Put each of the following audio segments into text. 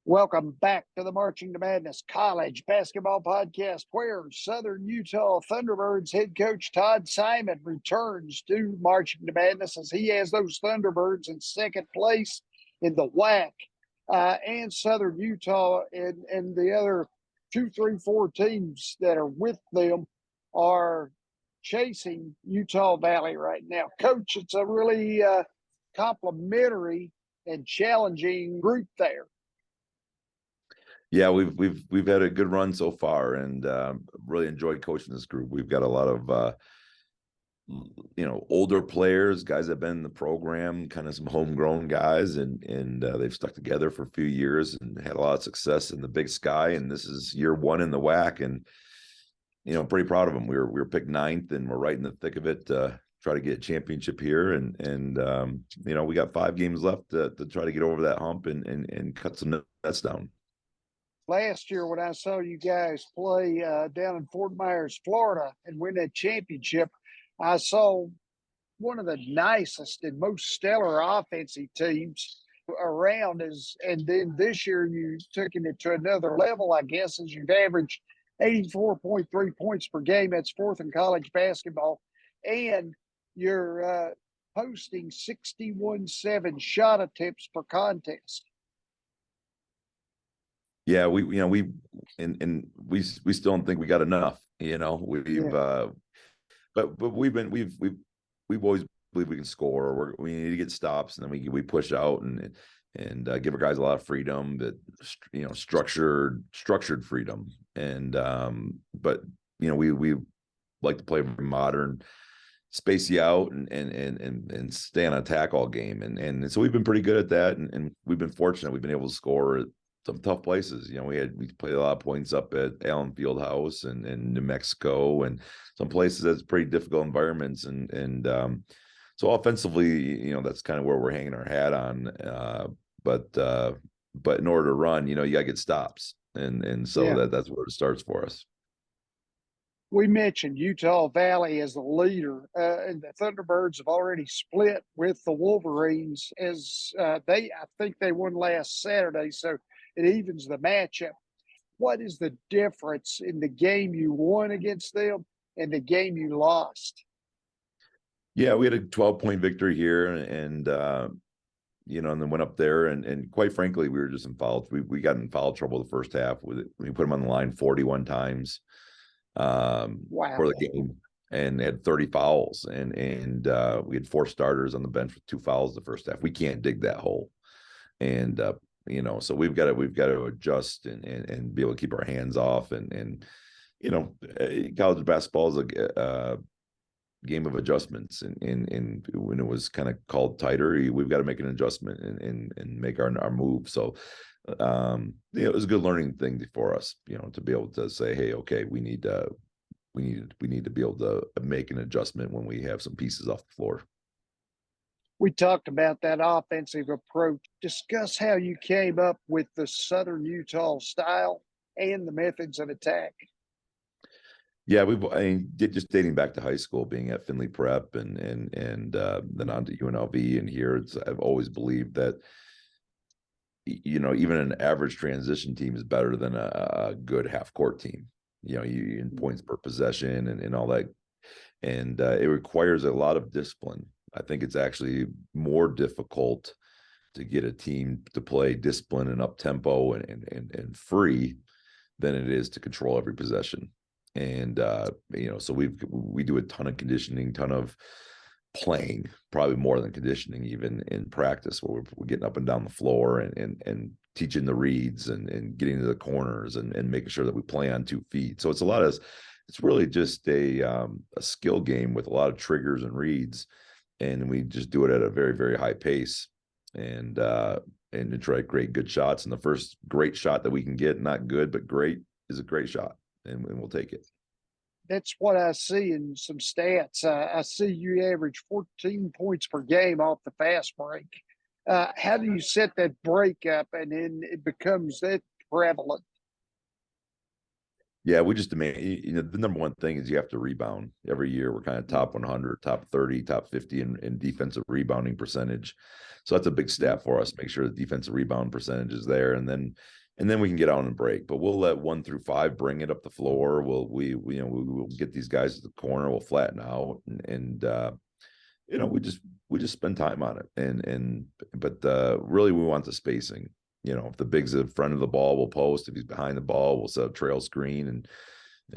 Welcome back to the Marching to Madness College Basketball Podcast, where Southern Utah Thunderbirds head coach Todd Simon returns to Marching to Madness as he has those Thunderbirds in second place in the WAC. And Southern Utah and the other 2, 3, 4 teams that are with them are chasing Utah Valley right now. Coach, it's a really complimentary and challenging group there. Yeah, we've had a good run so far, and really enjoyed coaching this group. We've got a lot of older players, guys that have been in the program, kind of some homegrown guys, and they've stuck together for a few years and had a lot of success in the Big Sky. And this is year one in the WAC, and pretty proud of them. We were picked 9th, and we're right in the thick of it. Try to get a championship here, and we got 5 games left to try to get over that hump and cut some nets down. Last year, when I saw you guys play down in Fort Myers, Florida, and win that championship, I saw one of the nicest and most stellar offensive teams around. And then this year, you took it to another level, I guess, as you've averaged 84.3 points per game. That's 4th in college basketball. And you're posting 61.7 shot attempts per contest. Yeah, we still don't think we got enough. But we've always believed we can score. We need to get stops, and then we push out and give our guys a lot of freedom, but structured freedom. And but we like to play very modern, space you out and stay on attack all game, and so we've been pretty good at that, and we've been fortunate. We've been able to score at some tough places. We played a lot of points up at Allen Fieldhouse and New Mexico, and some places that's pretty difficult environments. And so offensively, that's kind of where we're hanging our hat on. But in order to run, you gotta get stops, and so that's where it starts for us. We mentioned Utah Valley as the leader, and the Thunderbirds have already split with the Wolverines as I think they won last Saturday, so it evens the matchup. What is the difference in the game you won against them and the game you lost? Yeah, we had a 12-point victory here, and and then went up there, and quite frankly, we were just in foul. We got in foul trouble the first half. We put them on the line 41 times. Wow. For the game, and had 30 fouls, and we had 4 starters on the bench with 2 fouls the first half. We can't dig that hole, and so we've got to adjust and be able to keep our hands off, and college basketball is a game of adjustments, and when it was kind of called tighter, we've got to make an adjustment and make our move. So it was a good learning thing for us, to be able to say, hey, okay, we need to be able to make an adjustment when we have some pieces off the floor. We talked about that offensive approach. Discuss how you came up with the Southern Utah style and the methods of attack. Yeah, just dating back to high school, being at Findlay Prep and then on to UNLV, and here I've always believed that even an average transition team is better than a good half-court team. You in points per possession and all that, and it requires a lot of discipline. I think it's actually more difficult to get a team to play discipline and up tempo and free than it is to control every possession. And so we do a ton of conditioning, ton of playing, probably more than conditioning, even in practice, where we're getting up and down the floor and teaching the reads and getting to the corners and making sure that we play on 2 feet. So it's really just a skill game with a lot of triggers and reads, and we just do it at a very, very high pace and to try to create good shots. And the first great shot that we can get, not good but great, is a great shot, and we'll take it. That's what I see in some stats. I see you average 14 points per game off the fast break. How do you set that break up and then it becomes that prevalent? Yeah, we just demand, the number one thing is you have to rebound every year. We're kind of top 100, top 30, top 50 in defensive rebounding percentage. So that's a big stat for us. Make sure the defensive rebound percentage is there, and then we can get out and break. But we'll let 1 through 5 bring it up the floor. We'll get these guys to the corner. We'll flatten out, we just spend time on it. But really we want the spacing. If the big's in front of the ball, we'll post. If he's behind the ball, we'll set a trail screen and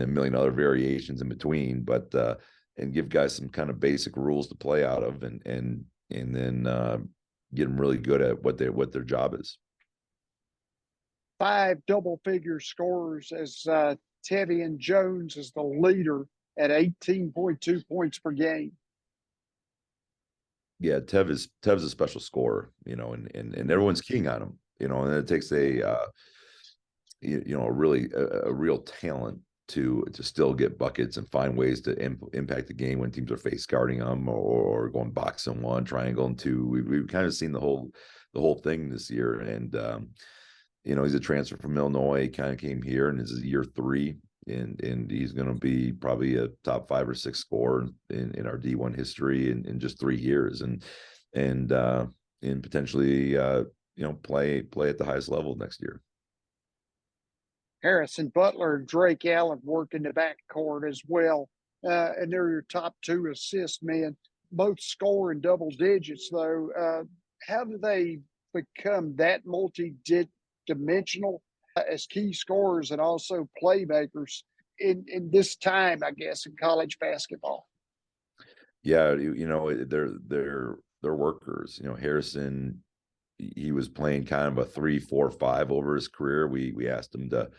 a million other variations in between. But and give guys some kind of basic rules to play out of, and then get them really good at what their job is. 5 double-figure scorers as Tevian Jones is the leader at 18.2 points per game. Yeah, Tev's a special scorer, and everyone's keying on him, and it takes a real talent to still get buckets and find ways to impact the game when teams are face guarding them or going box and 1, triangle and 2. We've kind of seen the whole thing this year, and he's a transfer from Illinois. He kind of came here, and this is year 3, and he's going to be probably a top 5 or 6 scorer in our D1 history in just 3 years, and potentially play at the highest level next year. Harrison Butler and Drake Allen work in the backcourt as well, and they're your top 2 assist men. Both score in double digits, though. How do they become that multi-dimensional as key scorers and also playmakers in this time, I guess, in college basketball? Yeah, they're workers. Harrison, he was playing kind of a 3-4-5 over his career. We asked him to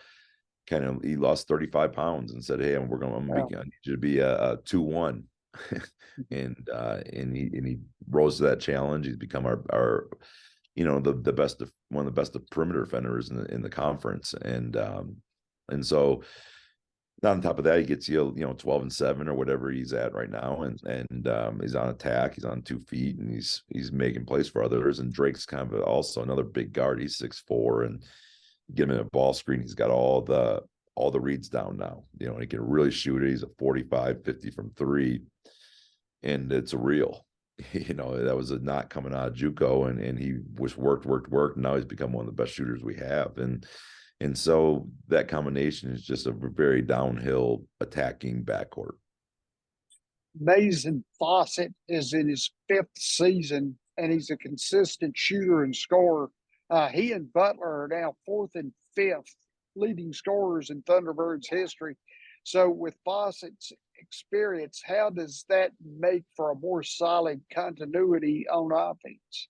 he lost 35 pounds and said, "Hey, I need you to be a 2-1," and he rose to that challenge. He's become our the best of one of the best of perimeter defenders in the conference, and so on top of that, he gets 12-7 or whatever he's at right now, and he's on attack. He's on 2 feet, and he's making plays for others. And Drake's kind of also another big guard. He's 6'4", and give him a ball screen. He's got all the reads down now. He can really shoot it. He's a 45-50 from 3, and it's a real. That was a not coming out of JUCO, and he was worked. And now he's become one of the best shooters we have, and so that combination is just a very downhill attacking backcourt. Mason Fawcett is in his 5th season, and he's a consistent shooter and scorer. He and Butler are now 4th and 5th leading scorers in Thunderbirds history. So with Fawcett's experience, how does that make for a more solid continuity on offense?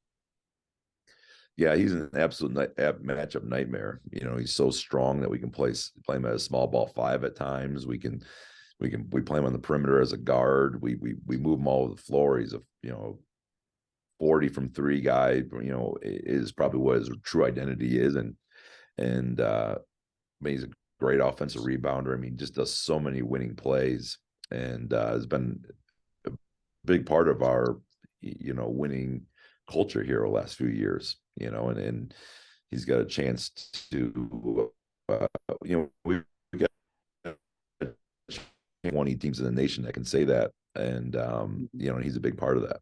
Yeah, he's an absolute matchup nightmare. He's so strong that we can play him as a small ball 5 at times. We play him on the perimeter as a guard. We move him all over the floor. He's a 40 from 3 guy. Is probably what his true identity is, and he's a great offensive rebounder. Just does so many winning plays, and has been a big part of our winning culture here the last few years. And he's got a chance to we got 20 teams in the nation that can say that, and he's a big part of that.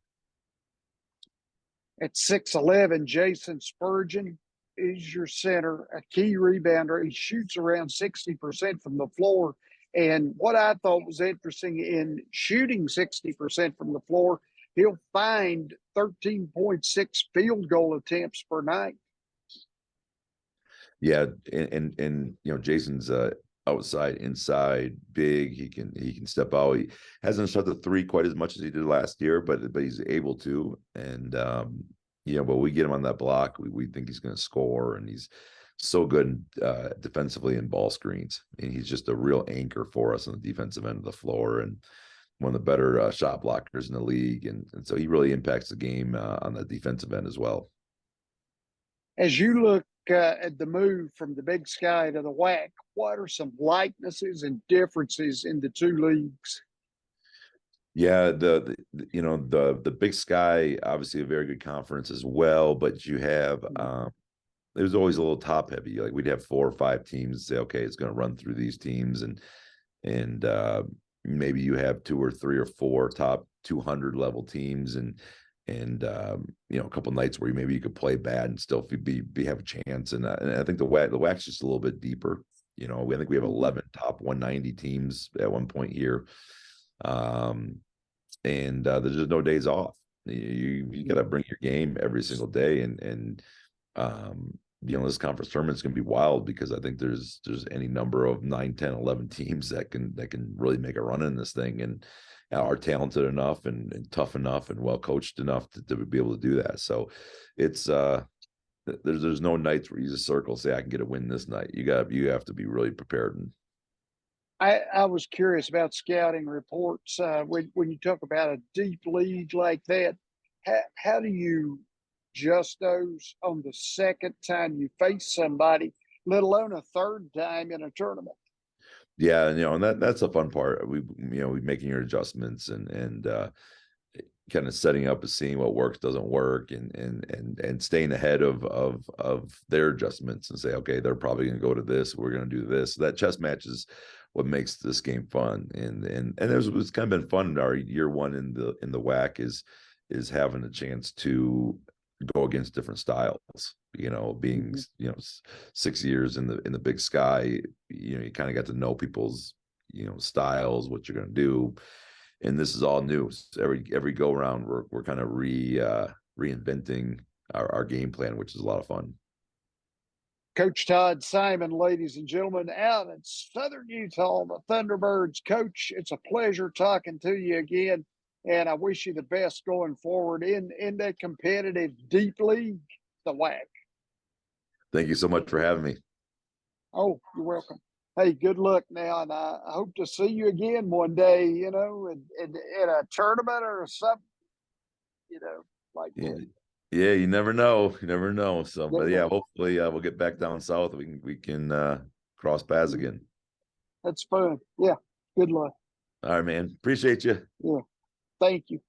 At 6'11", Jason Spurgeon is your center, a key rebounder. He shoots around 60% from the floor. And what I thought was interesting in shooting 60% from the floor, he'll find 13.6 field goal attempts per night. Yeah, and Jason's outside, inside, big. He can step out. He hasn't shot the 3 quite as much as he did last year, but he's able to. And but we get him on that block. We think he's going to score, and he's so good defensively in ball screens. And he's just a real anchor for us on the defensive end of the floor, and one of the better shot blockers in the league. And so he really impacts the game on the defensive end as well. As you look at the move from the Big Sky to the WAC, what are some likenesses and differences in the 2 leagues? Yeah, the Big Sky, obviously a very good conference as well, but you have it was always a little top heavy. Like we'd have 4 or 5 teams say, okay, it's going to run through these teams, and maybe you have 2 or 3 or 4 top 200 level teams, and a couple nights where maybe you could play bad and still be have a chance. And I think the WAC's just a little bit deeper. I think we have 11 top 190 teams at one point here, and there's just no days off. You got to bring your game every single day, and this conference tournament is going to be wild, because I think there's any number of 9, 10, 11 teams that can really make a run in this thing, and are talented enough and tough enough and well coached enough to be able to do that. So it's there's no nights where you just circle, say I can get a win this night. You have to be really prepared. And I was curious about scouting reports. When you talk about a deep league like that, how do you adjust those on the second time you face somebody, let alone a third time in a tournament? Yeah, and that's a fun part. We making your adjustments and kind of setting up and seeing what works, doesn't work, and staying ahead of their adjustments, and say, okay, they're probably going to go to this, we're going to do this. That chess match is what makes this game fun, and it's kind of been fun in our year one in the WAC is having a chance to go against different styles. Being 6 years in the Big Sky, you kind of got to know people's styles, what you're going to do, and this is all new. So every go around, we're kind of reinventing our game plan, which is a lot of fun. Coach Todd Simon, ladies and gentlemen, out at Southern Utah, the Thunderbirds. Coach, it's a pleasure talking to you again, and I wish you the best going forward in that competitive deep league, the WAC. Thank you so much for having me. Oh, you're welcome. Hey, good luck now, and I hope to see you again one day, in a tournament or something, like that. Yeah, you never know. You never know. So, but yeah, hopefully we'll get back down south. We can cross paths again. That's fun. Yeah. Good luck. All right, man. Appreciate you. Yeah. Thank you.